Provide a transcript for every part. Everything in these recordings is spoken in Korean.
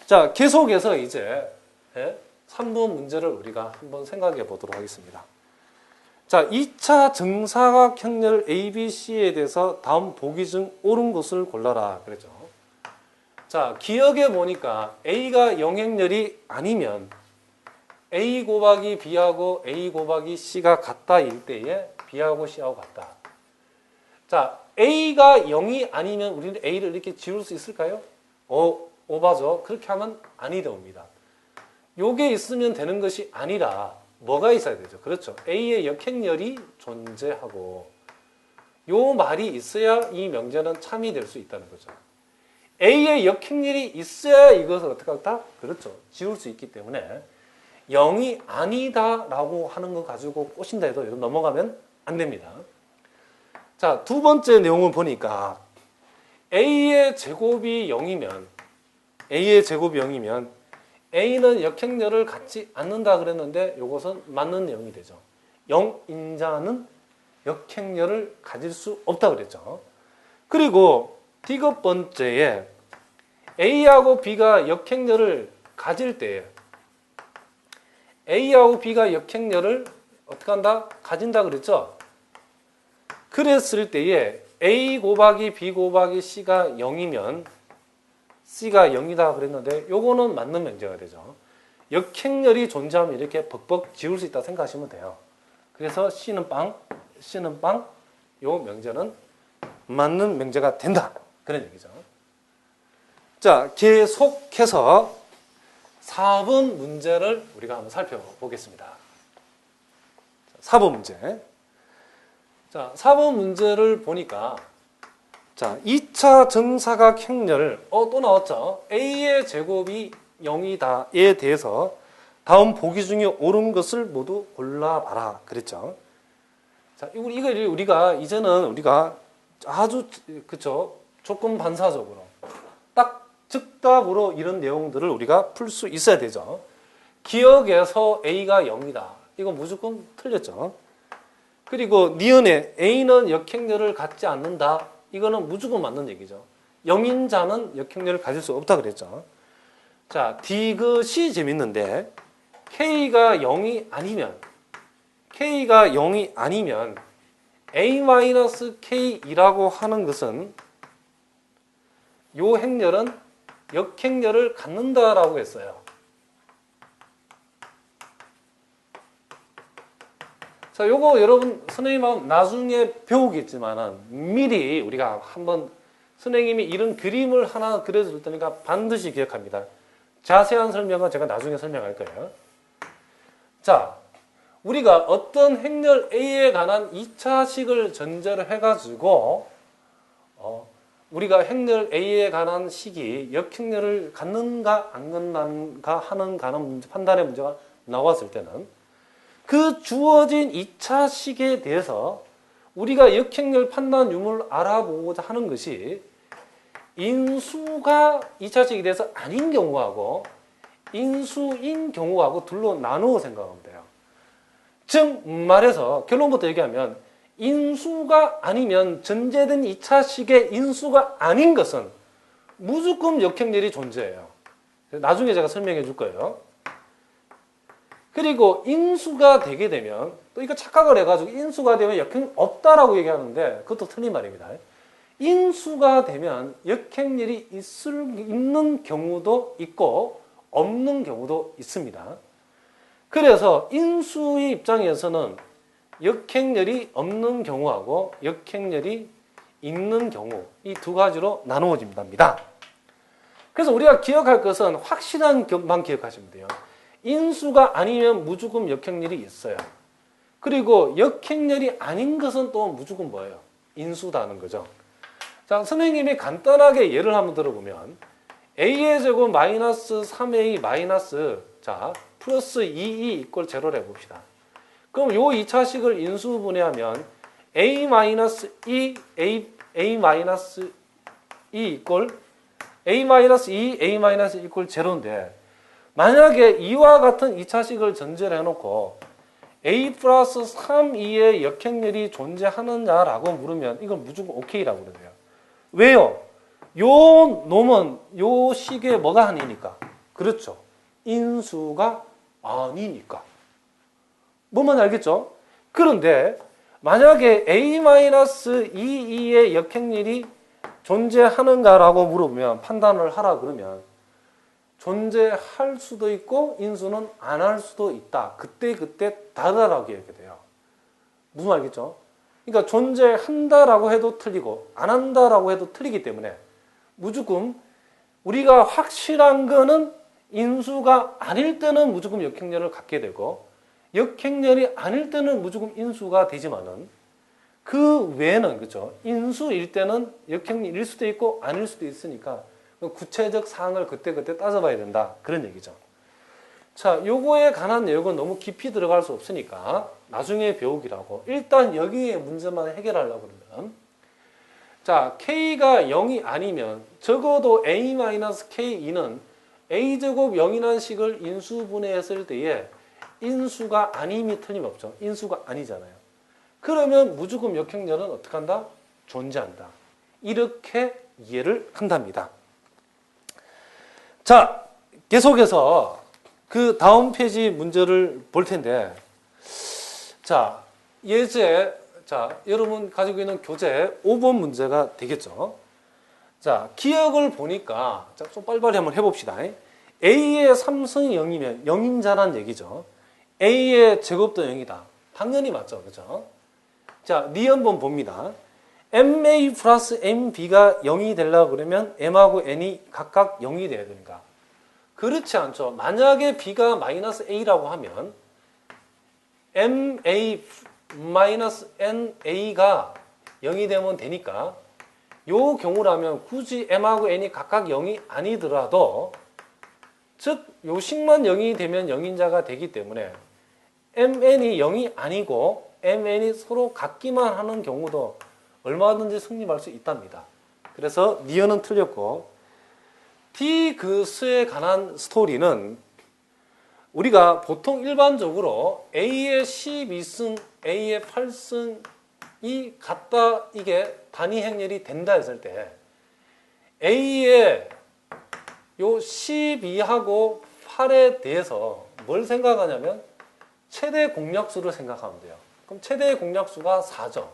자, 계속해서 이제 3번 문제를 우리가 한번 생각해 보도록 하겠습니다. 자, 2차 정사각형렬 ABC에 대해서 다음 보기 중 옳은 것을 골라라 그랬죠. 자, 기억해 보니까 A가 영행렬이 아니면 A 곱하기 B하고 A 곱하기 C가 같다일 때에 B하고 C하고 같다. 자, A가 0이 아니면 우리는 A를 이렇게 지울 수 있을까요? 오바죠. 그렇게 하면 아니 됩니다. 요게 있으면 되는 것이 아니라 뭐가 있어야 되죠? 그렇죠. A의 역행렬이 존재하고 요 말이 있어야 이 명제는 참이 될 수 있다는 거죠. A의 역행렬이 있어야 이것을 어떻게 할까? 그렇죠. 지울 수 있기 때문에 0이 아니다라고 하는 거 가지고 꼬신다 해도 이런 넘어가면 안 됩니다. 자, 두 번째 내용을 보니까 A의 제곱이 0이면 A는 역행렬을 갖지 않는다 그랬는데 이것은 맞는 내용이 되죠. 0인자는 역행렬을 가질 수 없다 그랬죠. 그리고 디귿 번째에 A하고 B가 역행렬을 가질 때 A하고 B가 역행렬을 어떻게 한다? 가진다 그랬죠. 그랬을 때에 A 곱하기 B 곱하기 C가 0이면 C가 0이다 그랬는데 요거는 맞는 명제가 되죠. 역행렬이 존재하면 이렇게 벅벅 지울 수 있다 생각하시면 돼요. 그래서 C는 빵, C는 빵, 요 명제는 맞는 명제가 된다. 그런 얘기죠. 자, 계속해서 4번 문제를 우리가 한번 살펴보겠습니다. 4번 문제. 자, 4번 문제를 보니까 자, 2차 정사각형렬 또 나왔죠. A의 제곱이 0이다에 대해서 다음 보기 중에 옳은 것을 모두 골라봐라 그랬죠. 자, 이걸 우리가 이제는 우리가 아주 그쵸 조건 반사적으로 딱 즉답으로 이런 내용들을 우리가 풀 수 있어야 되죠. 기억에서 A가 0이다. 이거 무조건 틀렸죠. 그리고 니은에 A는 역행렬을 갖지 않는다. 이거는 무조건 맞는 얘기죠. 0인자는 역행렬을 가질 수 없다 그랬죠. 자, 디귿이 재밌는데 K가 0이 아니면 A-K이라고 하는 것은 요 행렬은 역행렬을 갖는다라고 했어요. 자, 요거 여러분 선생님은 나중에 배우겠지만은 미리 우리가 한번 선생님이 이런 그림을 하나 그려줄 테니까 반드시 기억합니다. 자세한 설명은 제가 나중에 설명할 거예요. 자, 우리가 어떤 행렬 A에 관한 2차식을 전제를 해가지고 우리가 행렬 A에 관한 식이 역행렬을 갖는가 안 갖는가 하는 판단의 문제가 나왔을 때는 그 주어진 2차식에 대해서 우리가 역행렬 판단 유무를 알아보고자 하는 것이 인수가 2차식에 대해서 아닌 경우하고 인수인 경우하고 둘로 나누어 생각하면 돼요. 즉 말해서 결론부터 얘기하면 인수가 아니면 전제된 2차식의 인수가 아닌 것은 무조건 역행렬이 존재해요. 나중에 제가 설명해 줄 거예요. 그리고 인수가 되게 되면 또 이거 착각을 해가지고 인수가 되면 역행렬이 없다라고 얘기하는데 그것도 틀린 말입니다. 인수가 되면 역행렬이 있는 경우도 있고 없는 경우도 있습니다. 그래서 인수의 입장에서는 역행렬이 없는 경우하고 역행렬이 있는 경우 이 두 가지로 나누어집니다. 그래서 우리가 기억할 것은 확실한 것만 기억하시면 돼요. 인수가 아니면 무조건 역행렬이 있어요. 그리고 역행렬이 아닌 것은 또 무조건 뭐예요? 인수다는 거죠. 자, 선생님이 간단하게 예를 한번 들어보면 A의 제곱 마이너스 3A 마이너스 자 플러스 2E 이꼴 제로를 해봅시다. 그럼 요 2차식을 인수분해하면 A-2, A-2 이꼴 A-2, A- 이꼴 제로인데 만약에 이와 같은 2차식을 전제를 해놓고 A 플러스 3E의 역행렬이 존재하느냐라고 물으면 이건 무조건 오케이라고 그러세요. 왜요? 요 놈은 요 식에 뭐가 아니니까? 그렇죠. 인수가 아니니까. 뭐만 알겠죠? 그런데 만약에 A-2,2의 역행렬이 존재하는가라고 물어보면 판단을 하라 그러면 존재할 수도 있고 인수는 안 할 수도 있다. 그때 다르다라고 얘기해야 돼요. 무슨 말이겠죠? 그러니까 존재한다라고 해도 틀리고 안 한다라고 해도 틀리기 때문에 무조건 우리가 확실한 거는 인수가 아닐 때는 무조건 역행렬을 갖게 되고 역행렬이 아닐 때는 무조건 인수가 되지만은 그 외에는 그렇죠. 인수일 때는 역행렬일 수도 있고 아닐 수도 있으니까 구체적 사항을 그때그때 따져봐야 된다. 그런 얘기죠. 자, 요거에 관한 내용은 너무 깊이 들어갈 수 없으니까 나중에 배우기라고. 일단 여기에 문제만 해결하려고 그러면 자, K가 0이 아니면 적어도 A-K2는 A제곱 0이라는 식을 인수분해했을 때에 인수가 아님이 틀림없죠. 인수가 아니잖아요. 그러면 무조건 역행렬은 어떻게 한다? 존재한다. 이렇게 이해를 한답니다. 자, 계속해서 그 다음 페이지 문제를 볼 텐데, 자, 자, 여러분 가지고 있는 교재 5번 문제가 되겠죠. 자, 기억을 보니까, 자, 좀 빨리빨리 한번 해봅시다. A의 3승이 0이면 0인자란 얘기죠. A의 제곱도 0이다. 당연히 맞죠. 그죠? 자, 니 한번 봅니다. MA 플러스 MB가 0이 되려고 그러면 M하고 N이 각각 0이 돼야 되니까. 그렇지 않죠. 만약에 B가 마이너스 A라고 하면 MA 마이너스 NA가 0이 되면 되니까 요 경우라면 굳이 M하고 N이 각각 0이 아니더라도 즉 요식만 0이 되면 0인자가 되기 때문에 MN이 0이 아니고 MN이 서로 같기만 하는 경우도 얼마든지 성립할 수 있답니다. 그래서 니은은 틀렸고 D 그 수에 관한 스토리는 우리가 보통 일반적으로 A의 12승, A의 8승이 같다 이게 단위 행렬이 된다 했을 때 A의 요 12하고 8에 대해서 뭘 생각하냐면 최대 공약수를 생각하면 돼요. 그럼 최대 공약수가 4죠.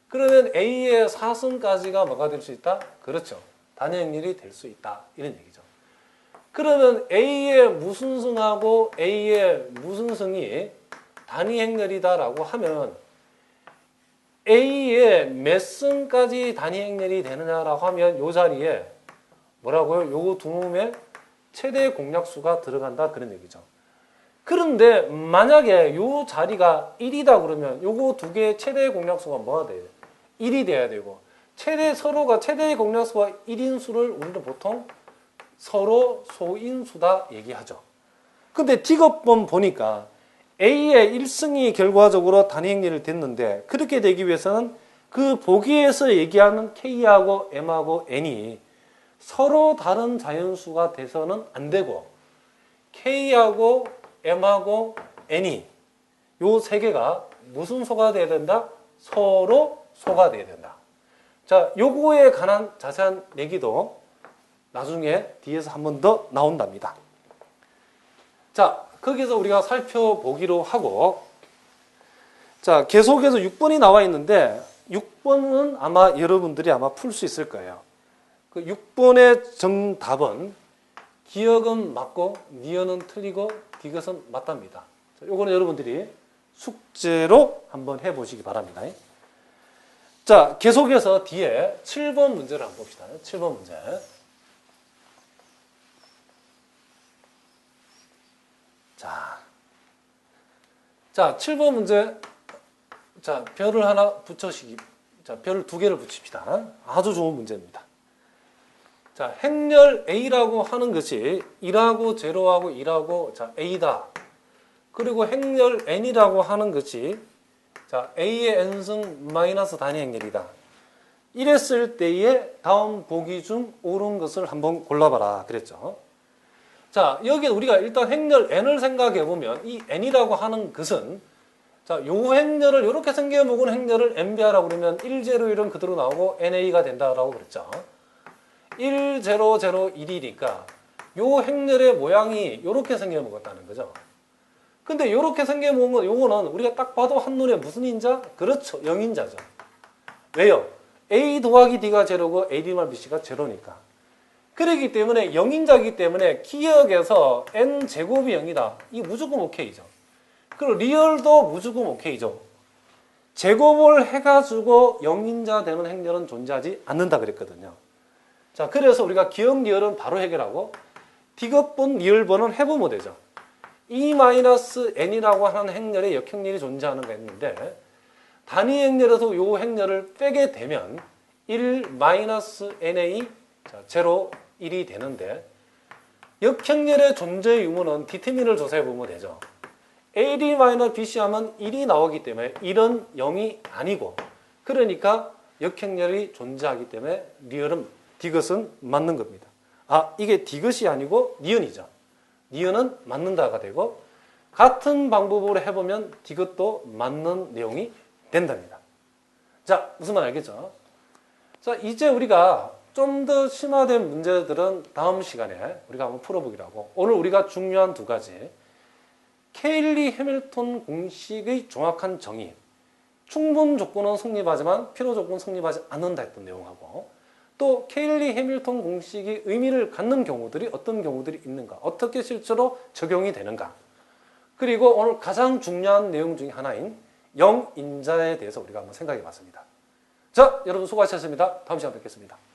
그러면 A의 4승까지가 뭐가 될 수 있다? 그렇죠. 단위 행렬이 될 수 있다. 이런 얘기죠. 그러면 A의 무슨 승하고 A의 무슨 승이 단위 행렬이다라고 하면 A의 몇 승까지 단위 행렬이 되느냐라고 하면 이 자리에 뭐라고요? 요거 두 놈의 최대 공약수가 들어간다 그런 얘기죠. 그런데 만약에 요 자리가 1이다 그러면 요거 두 개의 최대 공약수가 뭐가 돼요? 1이 돼야 되고 서로가 최대 공약수가 1인 수를 우리는 보통 서로 소인수다 얘기하죠. 근데 D급번 보니까 A의 1승이 결과적으로 단위 행렬이 됐는데 그렇게 되기 위해서는 그 보기에서 얘기하는 K하고 M하고 N이 서로 다른 자연수가 돼서는 안 되고 K하고 M하고 N이 요 세 개가 무슨 소가 돼야 된다? 서로 소가 돼야 된다. 자, 요거에 관한 자세한 얘기도 나중에 뒤에서 한 번 더 나온답니다. 자, 거기서 우리가 살펴보기로 하고 자, 계속해서 6번이 나와 있는데 6번은 아마 여러분들이 아마 풀 수 있을 거예요. 그 6번의 정답은 기억은 맞고 니은은 틀리고 디귿은 맞답니다. 자, 요거는 여러분들이 숙제로 한번 해보시기 바랍니다. 자, 계속해서 뒤에 7번 문제를 한번 봅시다. 7번 문제. 자, 7번 문제. 자, 별을 하나 붙여시기. 자, 별을 두 개를 붙입시다. 아주 좋은 문제입니다. 자, 행렬 A라고 하는 것이 1하고 0하고 1하고 자, A다. 그리고 행렬 N이라고 하는 것이 자, A의 N승 마이너스 단위 행렬이다. 이랬을 때에 다음 보기 중 옳은 것을 한번 골라봐라. 그랬죠. 자, 여기 우리가 일단 행렬 N을 생각해 보면 이 N이라고 하는 것은 자, 요 행렬을 이렇게 생겨먹은 행렬을 NB하라고 그러면 1, 0, 1은 그대로 나오고 NA가 된다라고 그랬죠. 1, 0, 0, 1이니까 요 행렬의 모양이 이렇게 생겨먹었다는 거죠. 근데 이렇게 생겨먹은 건 요거는 우리가 딱 봐도 한눈에 무슨 인자? 그렇죠. 0인자죠. 왜요? A 더하기 D가 제로고 AD 말 BC가 제로니까. 그렇기 때문에 0인자이기 때문에 기억에서 N제곱이 0이다. 이게 무조건 오케이죠. 그리고 리얼도 무조건 오케이죠. 제곱을 해가지고 0인자 되는 행렬은 존재하지 않는다 그랬거든요. 자, 그래서 우리가 기억 리얼은 바로 해결하고 디귿분, 리얼분은 해보면 되죠. E-N이라고 하는 행렬에 역행렬이 존재하는 거 있는데 단위 행렬에서 이 행렬을 빼게 되면 1-NA, 자, 0, 1이 되는데 역행렬의 존재 유무는 디터민을 조사해 보면 되죠. AD-BC 하면 1이 나오기 때문에 1은 0이 아니고 그러니까 역행렬이 존재하기 때문에 리얼은 디귿은 맞는 겁니다. 아, 이게 디귿이 아니고 니은이죠. 니은은 맞는다가 되고 같은 방법으로 해보면 디귿도 맞는 내용이 된답니다. 자, 무슨 말 알겠죠? 자, 이제 우리가 좀 더 심화된 문제들은 다음 시간에 우리가 한번 풀어보기로 하고 오늘 우리가 중요한 두 가지 케일리 해밀턴 공식의 정확한 정의 충분 조건은 성립하지만 필요 조건은 성립하지 않는다 했던 내용하고 또 케일리 해밀턴 공식이 의미를 갖는 경우들이 어떤 경우들이 있는가 어떻게 실제로 적용이 되는가 그리고 오늘 가장 중요한 내용 중에 하나인 영인자에 대해서 우리가 한번 생각해 봤습니다. 자, 여러분 수고하셨습니다. 다음 시간에 뵙겠습니다.